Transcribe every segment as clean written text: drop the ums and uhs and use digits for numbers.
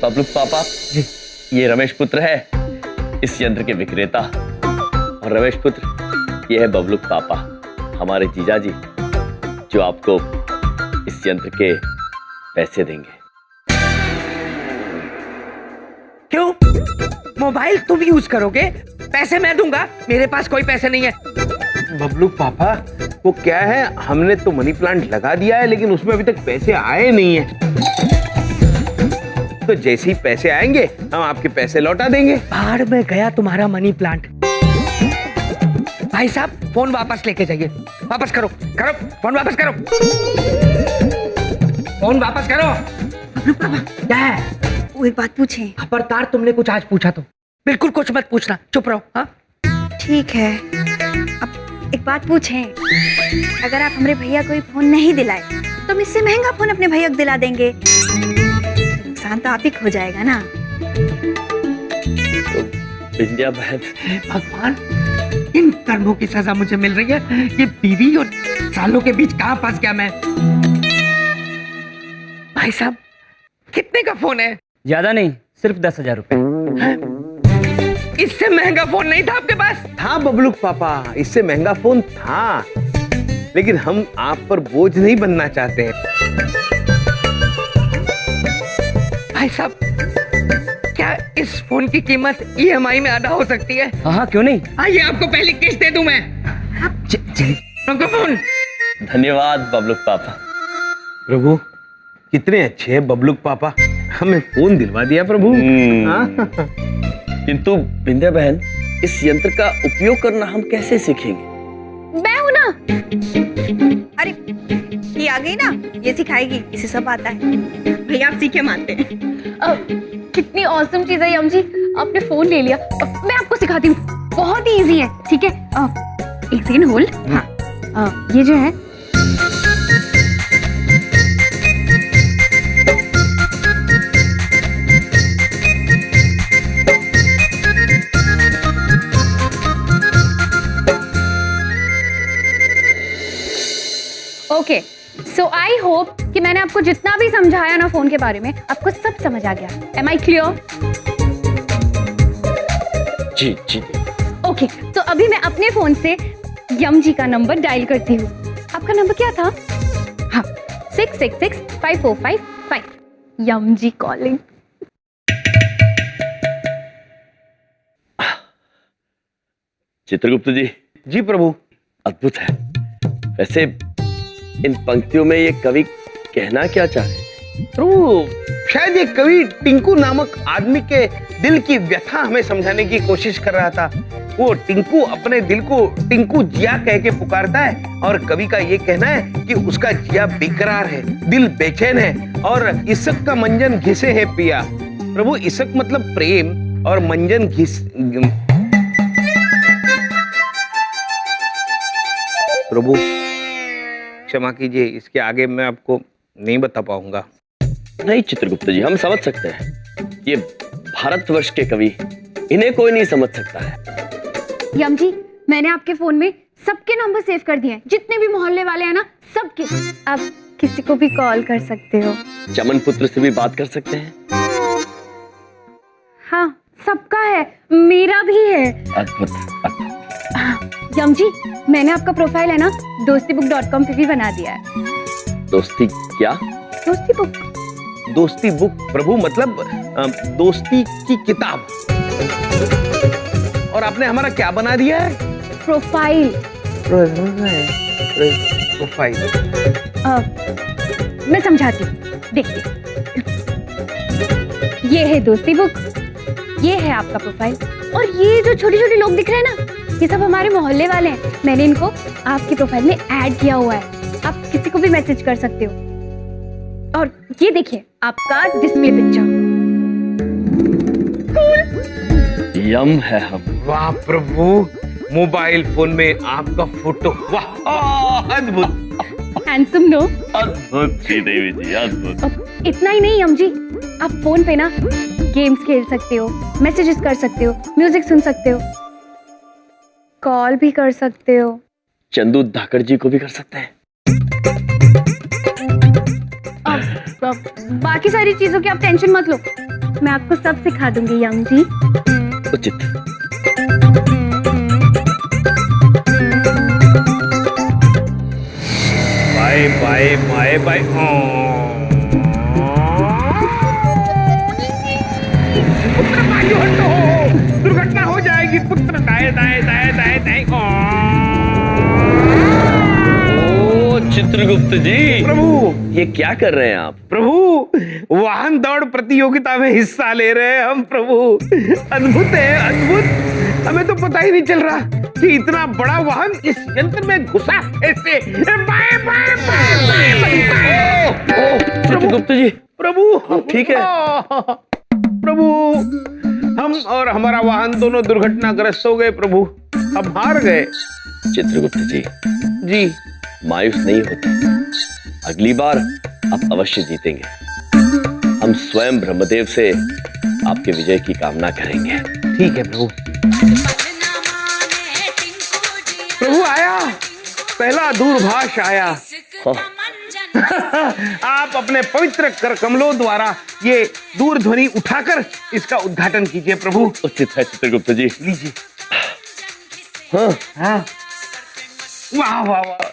बबलू पापा जी, ये रमेश पुत्र है इस यंत्र के विक्रेता, और रमेश पुत्र ये है बबलू पापा, हमारे जीजा जी, जो आपको इस यंत्र के पैसे देंगे। क्यों? मोबाइल तुम यूज करोगे, पैसे मैं दूंगा? मेरे पास कोई पैसे नहीं है। बबलू पापा, वो क्या है, हमने तो मनी प्लांट लगा दिया है लेकिन उसमें अभी तक पैसे आए नहीं है। तो जैसे ही पैसे आएंगे हम आपके पैसे लौटा देंगे। बाहर में गया तुम्हारा मनी प्लांट। भाई साहब, फोन वापस लेके जाइए। वापस करो, करो फोन वापस करो, फोन वापस करो। बबलू पापा, क्या है? वो एक बात पूछें? खबरदार, तुमने कुछ आज पूछा तो बिल्कुल कुछ मत पूछना, चुप रहो। हाँ ठीक है। अब एक बात पूछें, अगर आप हमारे भैया को फोन नहीं दिलाए तो हम इससे महंगा फोन अपने भैया को दिला देंगे। नुकसान तो आप ही हो जाएगा ना। तो विंध्या बहन, भगवान, इन कर्मों की सजा मुझे मिल रही है। ये बीवी और सालों के बीच कहाँ फंस गया मैं। भाई साहब, कितने का फोन है? ज्यादा नहीं, सिर्फ 10,000 रुपए। इससे महंगा फोन नहीं था आपके पास? था बबलू पापा, इससे महंगा फोन था, लेकिन हम आप पर बोझ नहीं बनना चाहते हैं। भाई साहब, क्या इस फोन की कीमत EMI में अदा हो सकती है? हाँ, क्यों नहीं। आइए, आपको पहली किस्त दे दूं मैं। चलिए फोन। धन्यवाद बबलू पापा। प्रभु, कितने अच्छे हैं बबलू पापा, हमें फोन दिलवा दिया प्रभु। हाँ? किंतु विंध्या बहन, इस यंत्र का उपयोग करना हम कैसे सीखेंगे? मैं हूं ना। अरे ये आ गई ना, ये सिखाएगी, इसे सब आता है। भैया आप सीखे मानते हैं। कितनी औसम चीज है यम जी, आपने फोन ले लिया। मैं आपको सिखाती हूँ, बहुत ही इजी है। ठीक है, एक सेकंड होल्ड। हाँ, ये जो है, ओके। सो आई होप कि मैंने आपको जितना भी समझाया ना फोन के बारे में, आपको सब समझ आ गया। Am I clear? जी जी। ओके, तो अभी मैं अपने फोन से यम जी का नंबर डायल करती हूँ। आपका नंबर क्या था? हाँ, 6665455। यम जी कॉलिंग। चित्रगुप्त जी। जी प्रभु। अद्भुत है। वैसे इन पंक्तियों में ये कवि कहना क्या चाह रहे हैं? प्रभु, शायद ये कवि टिंकू नामक आदमी के दिल की व्यथा हमें समझाने की कोशिश कर रहा था। वो टिंकू अपने दिल को टिंकू जिया कह के पुकारता है, और कवि का ये कहना है कि उसका जिया बेकरार है, दिल बेचैन है, और इसक का मंजन घिसे है पिया। प्रभु, इसक मतलब प्रेम और मंजन घिस। प्रभु क्षमा कीजिए, इसके आगे मैं आपको नहीं बता पाऊंगा। नहीं चित्रगुप्त जी, हम समझ सकते हैं। ये भारतवर्ष के कवि, इन्हें कोई नहीं समझ सकता है। यम जी, मैंने आपके फोन में सबके नंबर सेव कर दिए हैं, जितने भी मोहल्ले वाले हैं ना, सबके। आप किसी को भी कॉल कर सकते हो। चमन पुत्र से भी बात कर सकते हैं। हाँ, सबका है, मेरा भी है। अद्भुत अद्भुत। यम जी, मैंने आपका प्रोफाइल है ना dostibook.com पे भी बना दिया है। दोस्ती क्या? दोस्ती बुक। दोस्ती बुक प्रभु, मतलब दोस्ती की किताब। और आपने हमारा क्या बना दिया है? प्रोफाइल। प्रोफाइल। मैं समझाती हूँ, देखिए। ये है दोस्ती बुक, ये है आपका प्रोफाइल, और ये जो छोटे छोटे लोग दिख रहे हैं ना, ये सब हमारे मोहल्ले वाले हैं। मैंने इनको आपकी प्रोफाइल में ऐड किया हुआ है। आप किसी को भी मैसेज कर सकते हो। और ये देखिए आपका डिस्प्ले पिक्चर। यम है हम। वाह प्रभु, मोबाइल फोन में आपका फोटो, वाह अद्भुत। Handsome no? अद्भुत श्रीदेवी जी, अद्भुत। इतना ही नहीं यम जी, आप फोन पे ना गेम्स खेल सकते हो, मैसेजेस कर सकते हो, म्यूजिक सुन सकते हो, कॉल भी कर सकते हो। चंदू धाकड़ जी को भी कर सकते हैं। बाकी सारी चीजों की आप टेंशन मत लो, मैं आपको सब सिखा दूंगी यम जी। उचित। Bye bye bye bye. पुत्र बाजू हटो, दुर्घटना हो जाएगी। पुत्र दाएं दाएं दाएं दाएं दाएं। ओ चित्रगुप्त जी, प्रभु, ये क्या कर रहे हैं आप? प्रभु वाहन दौड़ प्रतियोगिता में हिस्सा ले रहे हैं हम। प्रभु अद्भुत है, अद्भुत। हमें तो पता ही नहीं चल रहा कि इतना बड़ा वाहन इस यंत्र में घुसा कैसे। Bye bye bye bye bye. Chitragupta ji, प्रभु आप ठीक है? प्रभु, हम और हमारा वाहन दोनों दुर्घटनाग्रस्त हो गए। प्रभु, हम हार गए। चित्रगुप्त जी, जी, मायूस नहीं होते। अगली बार आप अवश्य जीतेंगे। हम स्वयं ब्रह्मदेव से आपके विजय की कामना करेंगे। ठीक है प्रभु। प्रभु आया, पहला दूरभाष आया। हाँ, आप अपने पवित्र कर कमलों द्वारा ये दूरध्वनि उठाकर इसका उद्घाटन कीजिए प्रभु। उचित है चित्रगुप्त जी। लीजिए। हाँ, हाँ, वाह वाह वाह।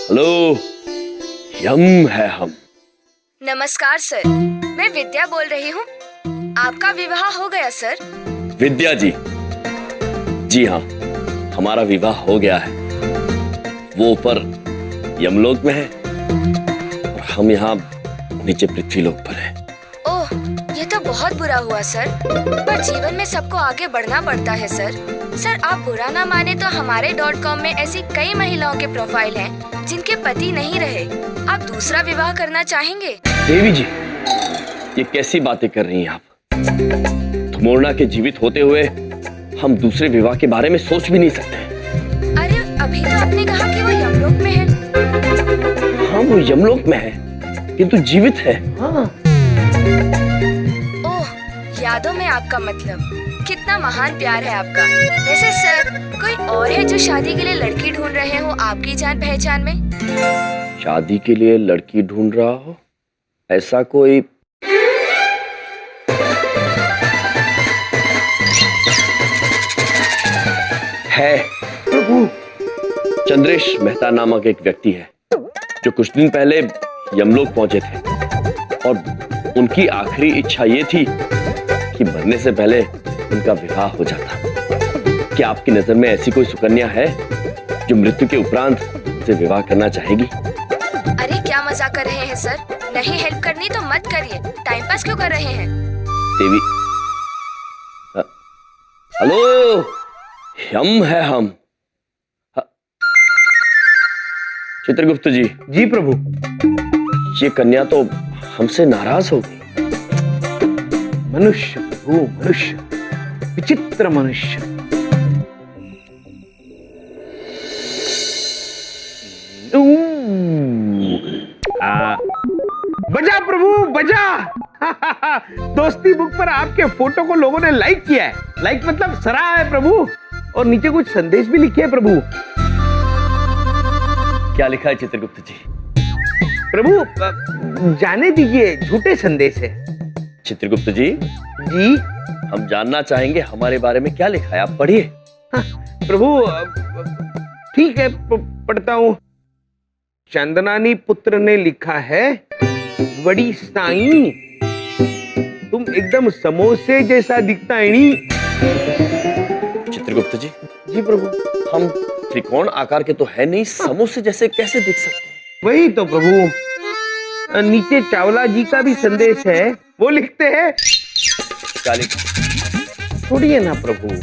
हेलो, यम है हम। नमस्कार सर, मैं विद्या बोल रही हूँ। आपका विवाह हो गया सर? विद्या जी, जी हाँ, हमारा विवाह हो गया है। वो ऊपर यमलोक में है और हम यहाँ नीचे पृथ्वीलोक पर हैं। ओह, ये तो बहुत बुरा हुआ सर। पर जीवन में सबको आगे बढ़ना पड़ता है सर। सर आप बुरा ना माने तो हमारे .com में ऐसी कई महिलाओं के प्रोफाइल हैं जिनके पति नहीं रहे। आप दूसरा विवाह करना चाहेंगे? देवी जी, ये कैसी बातें कर रही हैं आप? धुमोरना के जीवित होते हुए हम दूसरे विवाह के बारे में सोच भी नहीं सकते। अरे अभी तो आपने कहा कि वो यमलोक में है। हाँ, वो यमलोक में है किंतु जीवित है। हाँ। ओह, यादों में आपका मतलब। कितना महान प्यार है आपका। वैसे सर, कोई और है जो शादी के लिए लड़की ढूंढ रहे हो आपकी जान पहचान में? शादी के लिए लड़की ढूंढ रहा हो ऐसा कोई? है प्रभु, चंद्रेश मेहता नामक एक व्यक्ति है जो कुछ दिन पहले यमलोक पहुंचे थे और उनकी आखिरी इच्छा ये थी कि मरने से पहले उनका विवाह हो जाता। क्या आपकी नजर में ऐसी कोई सुकन्या है जो मृत्यु के उपरांत उनसे विवाह करना चाहेगी? अरे क्या मजाक कर रहे हैं सर? नहीं हेल्प करनी तो मत करिए। टाइम पास क्यों कर रहे हैं? देवी, हेलो, हम है हम। चित्रगुप्त जी। जी प्रभु। ये कन्या तो हमसे नाराज हो गई। मनुष्य प्रभु, मनुष्य, विचित्र मनुष्य। बजा प्रभु, बजा। दोस्ती बुक पर आपके फोटो को लोगों ने लाइक किया है। लाइक मतलब सराहा है प्रभु, और नीचे कुछ संदेश भी लिखे हैं प्रभु। क्या लिखा है चित्रगुप्त जी? प्रभु जाने दीजिए, झूठे संदेश है। चित्रगुप्त जी, जी हम जानना चाहेंगे हमारे बारे में क्या लिखा है, आप पढ़िए। हाँ, प्रभु ठीक है, पढ़ता हूँ। चंदनानी पुत्र ने लिखा है, बड़ी साईं तुम एकदम समोसे जैसा दिखता है नी। चित्रगुप्त जी, जी प्रभु। हम त्रिकोण आकार के तो है नहीं, समोसे जैसे कैसे दिख सकते हैं? वही तो प्रभु। नीचे चावला जी का भी संदेश है, वो लिखते हैं। क्या लिखा? छोड़िए ना प्रभु।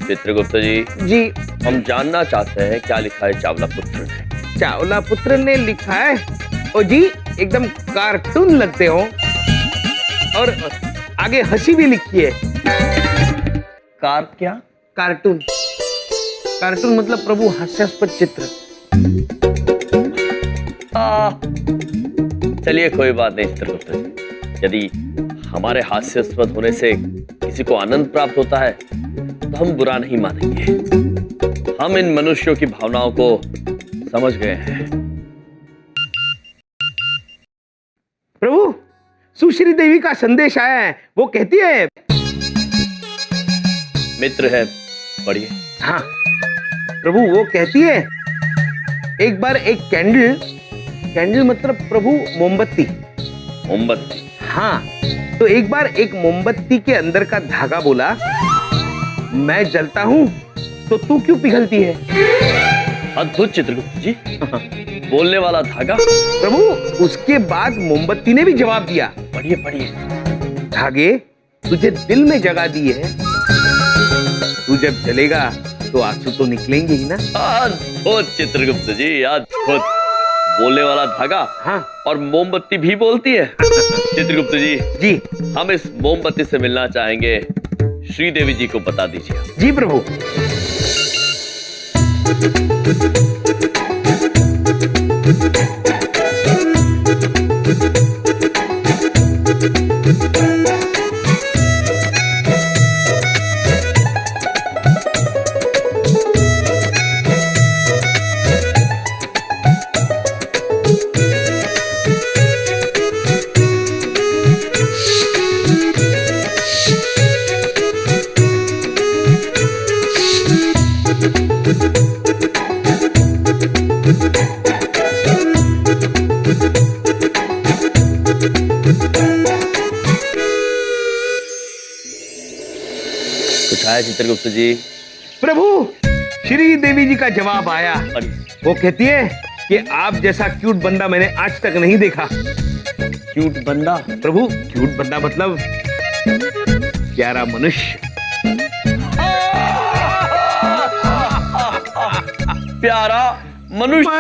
चित्रगुप्त जी, जी हम जानना चाहते हैं क्या लिखा है चावला पुत्र ने। चावला पुत्र ने लिखा है, ओ जी एकदम कार्टून लगते हो, और आगे हंसी भी लिखी है। क्या? कार्टून। कार्टून मतलब प्रभु हास्यास्पद चित्र। चलिए कोई बात नहीं चित्रगुप्त जी, यदि हमारे हास्यास्पद होने से किसी को आनंद प्राप्त होता है तो हम बुरा नहीं मानेंगे। हम इन मनुष्यों की भावनाओं को समझ गए हैं। प्रभु सुश्री देवी का संदेश आया है। वो कहती है, मित्र है, पढ़िए। हाँ प्रभु, वो कहती है, एक बार एक कैंडल मतलब प्रभु मोमबत्ती। मोमबत्ती। हाँ, तो एक बार एक मोमबत्ती के अंदर का धागा बोला, मैं जलता हूँ तो तू क्यों पिघलती है? अद्भुत चित्रगुप्त जी। बोलने वाला धागा। प्रभु, उसके बाद मोमबत्ती ने भी जवाब दिया, पढ़िए पढ़िए। धागे, तुझे दिल में जगह दी है, तू जब जलेगा तो आंसू तो निकलेंगे ही ना। अद्भुत चित्रगुप्त जी, अद्भुत। बोलने वाला धागा, हाँ, और मोमबत्ती भी बोलती है। चित्रगुप्त जी, जी हम इस मोमबत्ती से मिलना चाहेंगे, श्रीदेवी जी को बता दीजिए। जी प्रभु। कुछ आया चित्रगुप्त जी? प्रभु, श्री देवी जी का जवाब आया। पढ़िए। वो कहती है कि आप जैसा क्यूट बंदा मैंने आज तक नहीं देखा। क्यूट बंदा? प्रभु, क्यूट बंदा मतलब प्यारा मनुष्य। प्यारा मनुष्य।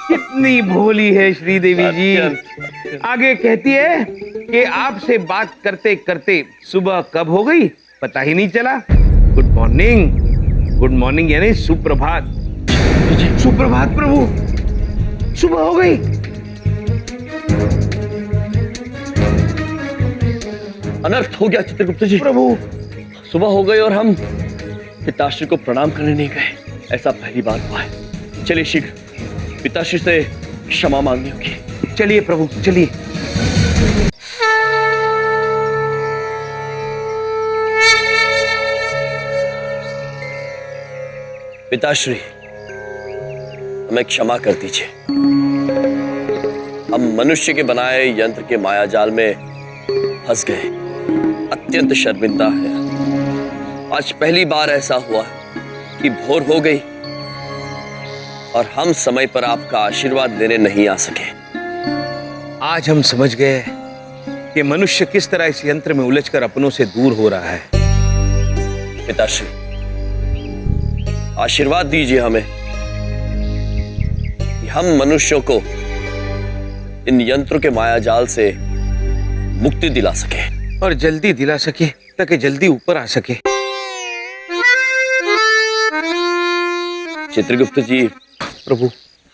कितनी भोली है श्री देवी जी। अत्यंत। आगे कहती है कि आपसे बात करते करते सुबह कब हो गई पता ही नहीं चला। Good morning. गुड मॉर्निंग यानी सुप्रभात। सुप्रभात प्रभु, सुबह हो गई। अनर्थ हो गया चित्रगुप्त जी। प्रभु, सुबह हो गई और हम पिताश्री को प्रणाम करने नहीं गए। ऐसा पहली बार हुआ है। चलिए शीघ्र पिताश्री से क्षमा मांगनी होगी। चलिए प्रभु, चलिए। पिताश्री, हमें क्षमा कर दीजिए। हम मनुष्य के बनाए यंत्र के मायाजाल में फंस गए। अत्यंत शर्मिंदा है। आज पहली बार ऐसा हुआ है कि भोर हो गई और हम समय पर आपका आशीर्वाद लेने नहीं आ सके। आज हम समझ गए कि मनुष्य किस तरह इस यंत्र में उलझकर अपनों से दूर हो रहा है। पिताश्री, आशीर्वाद दीजिए हमें कि हम मनुष्यों को इन यंत्रों के मायाजाल से मुक्ति दिला सके और जल्दी दिला सके ताकि जल्दी ऊपर आ सके। चित्रगुप्त जी, प्रभु,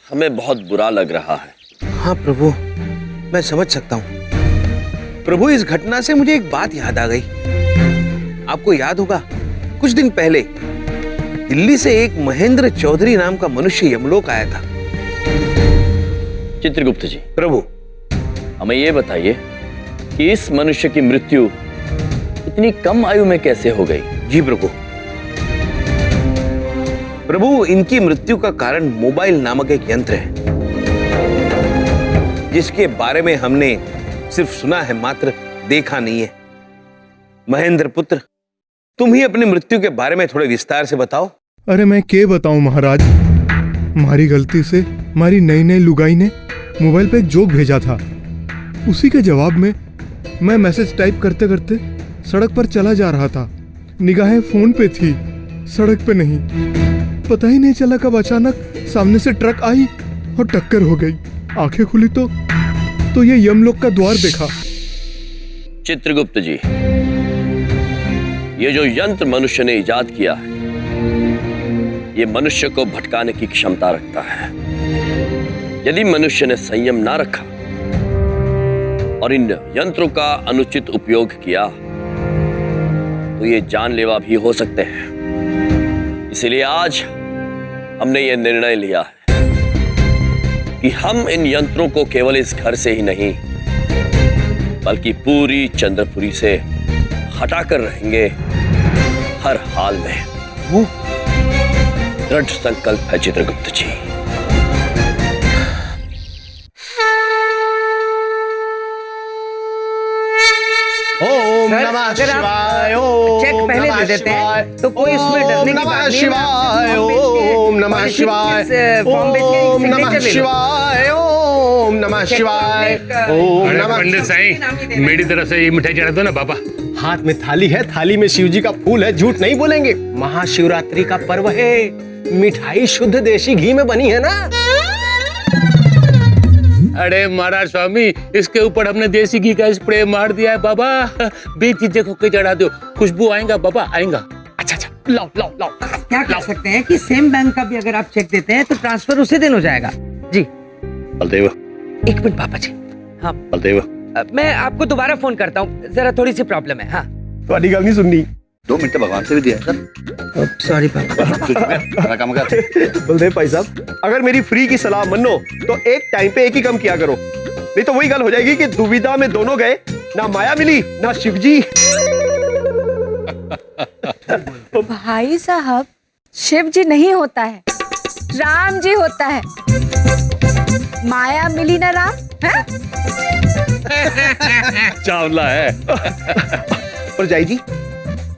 हमें बहुत बुरा लग रहा है। हाँ प्रभु, मैं समझ सकता हूँ। प्रभु, इस घटना से मुझे एक बात याद आ गई। आपको याद होगा, कुछ दिन पहले दिल्ली से एक महेंद्र चौधरी नाम का मनुष्य यमलोक आया था। चित्रगुप्त जी, प्रभु, हमें ये बताइए कि इस मनुष्य की मृत्यु इतनी कम आयु में कैसे हो गई? जी प्रभु। प्रभु, इनकी मृत्यु का कारण मोबाइल नामक एक यंत्र है, जिसके बारे में हमने सिर्फ सुना है, मात्र देखा नहीं है। महेंद्र पुत्र, तुम ही अपनी मृत्यु के बारे में थोड़े विस्तार से बताओ। अरे मैं क्या बताऊं महाराज, हमारी गलती से हमारी नई नई लुगाई ने मोबाइल पे एक जोक भेजा था। उसी के जवाब में मैं मैसेज टाइप करते करते सड़क पर चला जा रहा था। निगाहें फोन पे थी, सड़क पे नहीं। पता ही नहीं चला कब अचानक सामने से ट्रक आई और टक्कर हो गई। आंखें खुली तो ये यमलोक का द्वार देखा। चित्रगुप्त जी, ये जो यंत्र मनुष्य ने इजाद किया है, ये मनुष्य को भटकाने की क्षमता रखता है। यदि मनुष्य ने संयम ना रखा और इन यंत्रों का अनुचित उपयोग किया तो ये जानलेवा भी हो सकते हैं। इसलिए आज हमने ये निर्णय लिया है कि हम इन यंत्रों को केवल इस घर से ही नहीं बल्कि पूरी चंद्रपुरी से हटाकर रहेंगे हर हाल में। दृढ़ संकल्प है चित्रगुप्त जी। ओम सर, नमः अगर आप शिवाय। ओम चेक पहले नमः दे देते हैं, शिवाय। तो कोई इसमें डरने की ओम बात नमः नहीं है। शिवाय। मैं ओम नमः पॉलिसी शिवाय। किस फॉर्म पे के ओम नमः signature ले लो। शिवाय। ओम नमः चेक शिवाय। तो आपने ओम अरे नमः। पंडित साईं, मेरी तरफ से ये मिठाई चढ़ा दो ना बाबा। हाथ में थाली है, थाली में शिव जी का फूल है, झूठ नहीं बोलेंगे। महाशिवरात्रि का पर्व है, मिठाई शुद्ध देसी घी में बनी है ना। अरे महाराज स्वामी, इसके ऊपर हमने देसी घी का स्प्रे मार दिया है बाबा। बेचीजे को चढ़ा दो, खुशबू आएगा बाबा, आएगा। अच्छा अच्छा, लाओ लाओ लाओ। क्या कर सकते हैं कि सेम बैंक का भी अगर आप चेक देते हैं तो ट्रांसफर उसी दिन हो जाएगा। जी बलदेव, एक मिनट पापा जी। हाँ, बलदेव, मैं आपको दोबारा फोन करता हूँ, जरा थोड़ी सी प्रॉब्लम है। हाँ तुम्हारी गल नहीं सुननी। 2 मिनट भगवान से भी दिया सर। सॉरी पापा। काम कर। बलदेव भाई साहब, अगर मेरी फ्री की सलाह मानो तो एक टाइम पे एक ही काम किया करो, नहीं तो वही गल हो जाएगी कि दुविधा में दोनों गए, ना माया मिली ना शिव जी। भाई साहब, शिव जी नहीं होता है, राम जी होता है। माया मिली ना राम है? चावला है। पर जाई जी,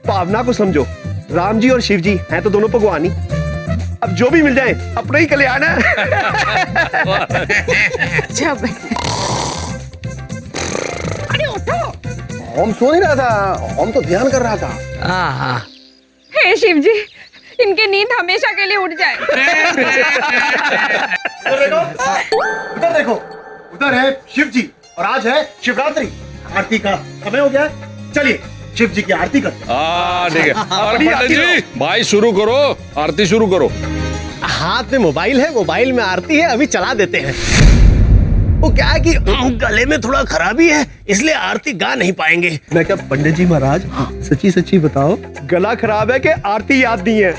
भावना को समझो, राम जी और शिव जी हैं तो दोनों भगवान ही। अब जो भी मिल जाए अपना ही कल्याण है। जब हम सो नहीं रहा था, हम तो ध्यान कर रहा था। हाँ हाँ, हे शिव जी, इनकी नींद हमेशा के लिए उड़ जाए। उधर देखो, उधर है शिव जी और आज है शिवरात्रि। आरती का समय हो गया है, चलिए शिव जी की आरती करते हैं। हाँ ठीक है। अरे पंडित जी, भाई शुरू करो, आरती शुरू करो। हाथ में मोबाइल है, मोबाइल में आरती है, अभी चला देते हैं। वो क्या है कि गले में थोड़ा खराबी है, इसलिए आरती गा नहीं पाएंगे। मैं क्या पंडित जी महाराज, सच्ची सच्ची बताओ, गला खराब है कि आरती याद नहीं है?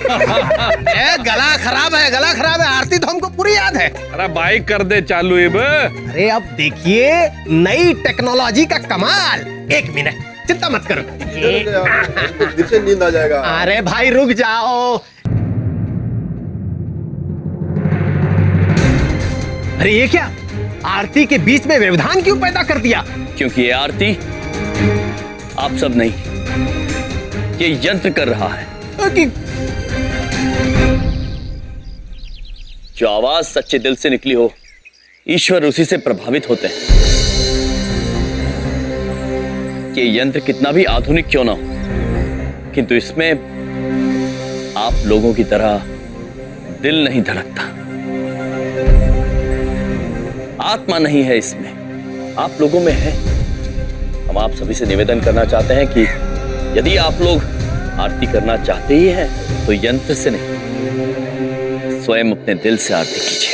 गला खराब है, गला खराब है, आरती तो हमको पूरी याद है। अरे भाई कर दे चालू अब। अरे अब देखिए नई टेक्नोलॉजी का कमाल। 1 मिनट, चिंता मत करो। दिल से नींद आ जाएगा। अरे भाई रुक जाओ। अरे ये क्या, आरती के बीच में व्यवधान क्यों पैदा कर दिया? क्योंकि ये आरती आप सब नहीं, ये यंत्र कर रहा है। जो आवाज सच्चे दिल से निकली हो, ईश्वर उसी से प्रभावित होते हैं। ये यंत्र कितना भी आधुनिक क्यों ना हो, किंतु इसमें आप लोगों की तरह दिल नहीं धड़कता, आत्मा नहीं है इसमें, आप लोगों में है। हम आप सभी से निवेदन करना चाहते हैं कि यदि आप लोग आरती करना चाहते ही हैं तो यंत्र से नहीं, स्वयं अपने दिल से आरती कीजिए।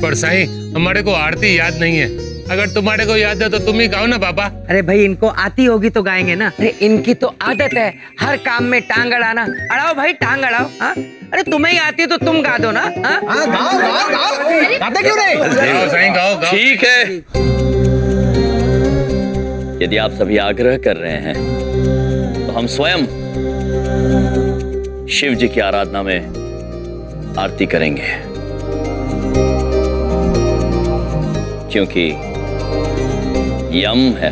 पर साईं, हमारे को आरती याद नहीं है। अगर तुम्हारे को याद है तो तुम ही गाओ ना बाबा। अरे भाई, इनको आती होगी तो गाएंगे ना। अरे इनकी तो आदत है हर काम में टांग अड़ाना। अड़ाओ भाई, टांग अड़ाओ। हाँ, अरे तुम्हें ही आती है तो तुम गा दो ना। हाँ, गाओ गाओ गाओ, गाते क्यों नहीं? गाओ साईं, गाओ गाओ। ठीक है, यदि आप सभी आग्रह कर रहे हैं तो हम स्वयं शिव जी की आराधना में आरती करेंगे, क्योंकि यम है।